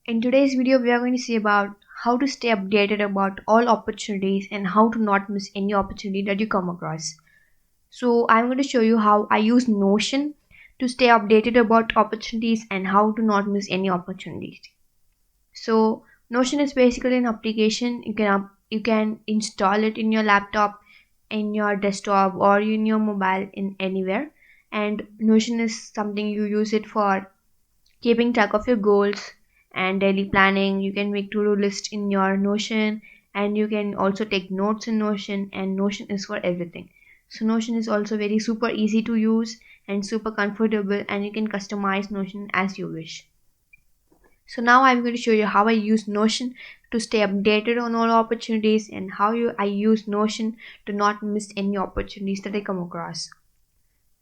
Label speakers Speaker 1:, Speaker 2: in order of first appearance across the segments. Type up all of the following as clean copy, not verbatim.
Speaker 1: In today's video, we are going to see about how to stay updated about all opportunities and how to not miss any opportunity that you come across. So I'm going to show you how I use Notion to stay updated about opportunities and how to not miss any opportunities. So Notion is basically an application. You can install it in your laptop, in your desktop, or in your mobile, in anywhere. And Notion is something you use it for keeping track of your goals and daily planning. You can make to-do list in your Notion, and you can also take notes in Notion, and Notion is for everything. So Notion is also very super easy to use and super comfortable, and you can customize Notion as you wish. So now I'm going to show you how I use Notion to stay updated on all opportunities and I use Notion to not miss any opportunities that I come across.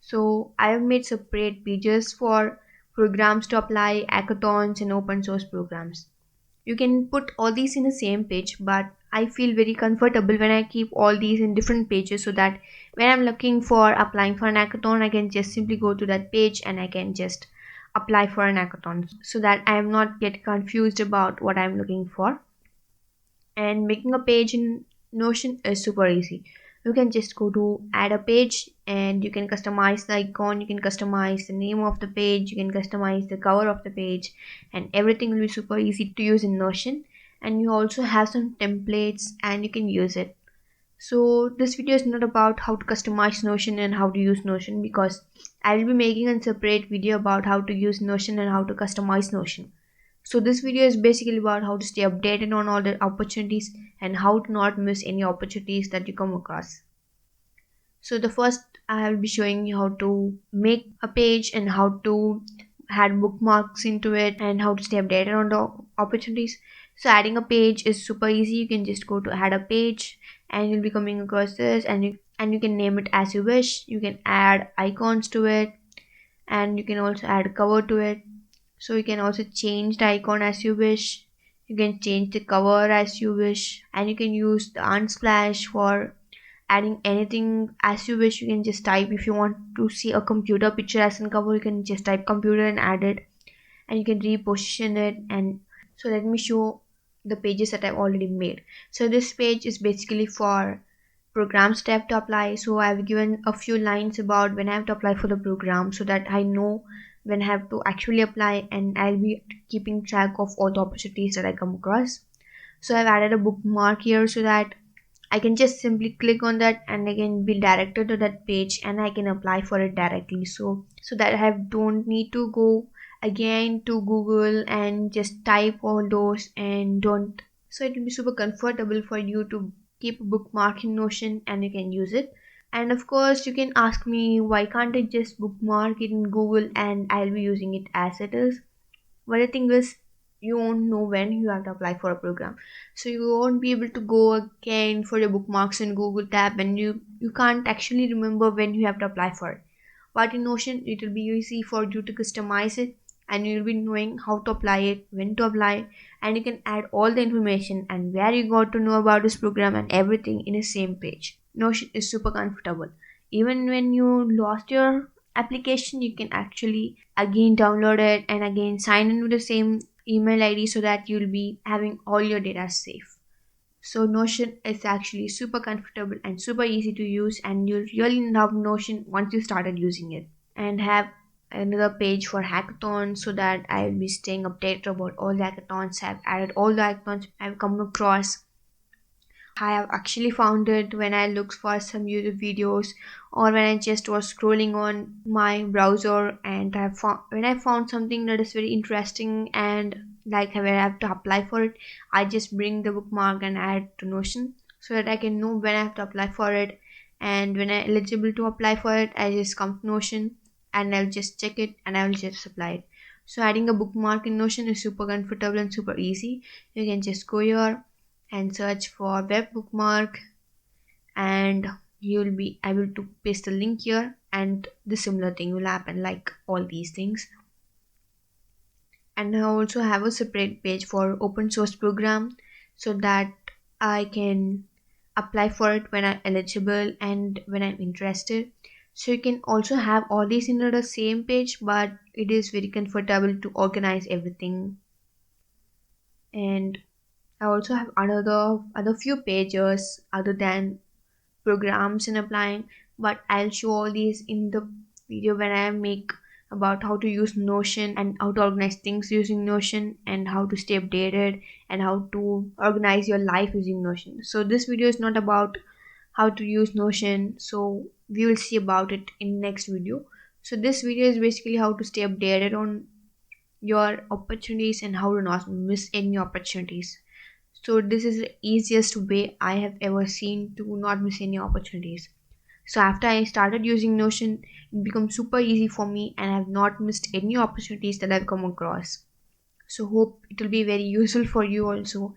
Speaker 1: So I have made separate pages for programs to apply, hackathons, and open source programs. You can put all these in the same page, but I feel very comfortable when I keep all these in different pages so that when I'm looking for applying for an hackathon, I can just simply go to that page and I can just apply for an hackathon so that I am not get confused about what I'm looking for. And making a page in Notion is super easy. You can just go to add a page and you can customize the icon, you can customize the name of the page, you can customize the cover of the page, and everything will be super easy to use in Notion. And you also have some templates and you can use it. So this video is not about how to customize Notion and how to use Notion, because I will be making a separate video about how to use Notion and how to customize Notion. So this video is basically about how to stay updated on all the opportunities and how to not miss any opportunities that you come across. So the first I will be showing you how to make a page and how to add bookmarks into it and how to stay updated on the opportunities. So adding a page is super easy. You can just go to add a page and you'll be coming across this, and you can name it as you wish. You can add icons to it and you can also add a cover to it. So you can also change the icon as you wish. You can change the cover as you wish, and you can use the Unsplash for adding anything as you wish. You can just type, if you want to see a computer picture as in cover, you can just type computer and add it, and you can reposition it. And so let me show the pages that I've already made. So this page is basically for programs to have to apply. So I've given a few lines about when I have to apply for the program so that I know when I have to actually apply, and I'll be keeping track of all the opportunities that I come across. So I've added a bookmark here so that I can just simply click on that and I can be directed to that page and I can apply for it directly. So that I don't need to go again to Google and just type all those and don't. So it will be super comfortable for you to keep a bookmark in Notion and you can use it. And of course, you can ask me why can't I just bookmark it in Google and I'll be using it as it is. But the thing is, you won't know when you have to apply for a program. So you won't be able to go again for your bookmarks in Google tab, and you can't actually remember when you have to apply for it. But in Notion, it will be easy for you to customize it and you'll be knowing how to apply it, when to apply it, and you can add all the information and where you got to know about this program and everything in the same page. Notion is super comfortable. Even when you lost your application, you can actually again download it and again sign in with the same email ID so that you'll be having all your data safe. So Notion is actually super comfortable and super easy to use, and you'll really love Notion once you started using it. And have another page for hackathons so that I'll be staying updated about all the hackathons. I've added all the hackathons I've come across. I have actually found it when I looked for some YouTube videos or when I just was scrolling on my browser, and when I found something that is very interesting and like where I have to apply for it, I just bring the bookmark and add to Notion so that I can know when I have to apply for it, and when I'm eligible to apply for it, I just come to Notion and I'll just check it and I'll just apply it. So adding a bookmark in Notion is super comfortable and super easy. You can just go here and search for web bookmark, and you'll be able to paste the link here and the similar thing will happen like all these things. And I also have a separate page for open source program so that I can apply for it when I'm eligible and when I'm interested. So you can also have all these in the same page, but it is very comfortable to organize everything. And I also have other few pages other than programs and applying, but I'll show all these in the video when I make about how to use Notion and how to organize things using Notion and how to stay updated and how to organize your life using Notion. So this video is not about how to use Notion, so we will see about it in next video. So this video is basically how to stay updated on your opportunities and how to not miss any opportunities. So this is the easiest way I have ever seen to not miss any opportunities. So after I started using Notion, it became super easy for me and I have not missed any opportunities that I've come across. So hope it will be very useful for you also.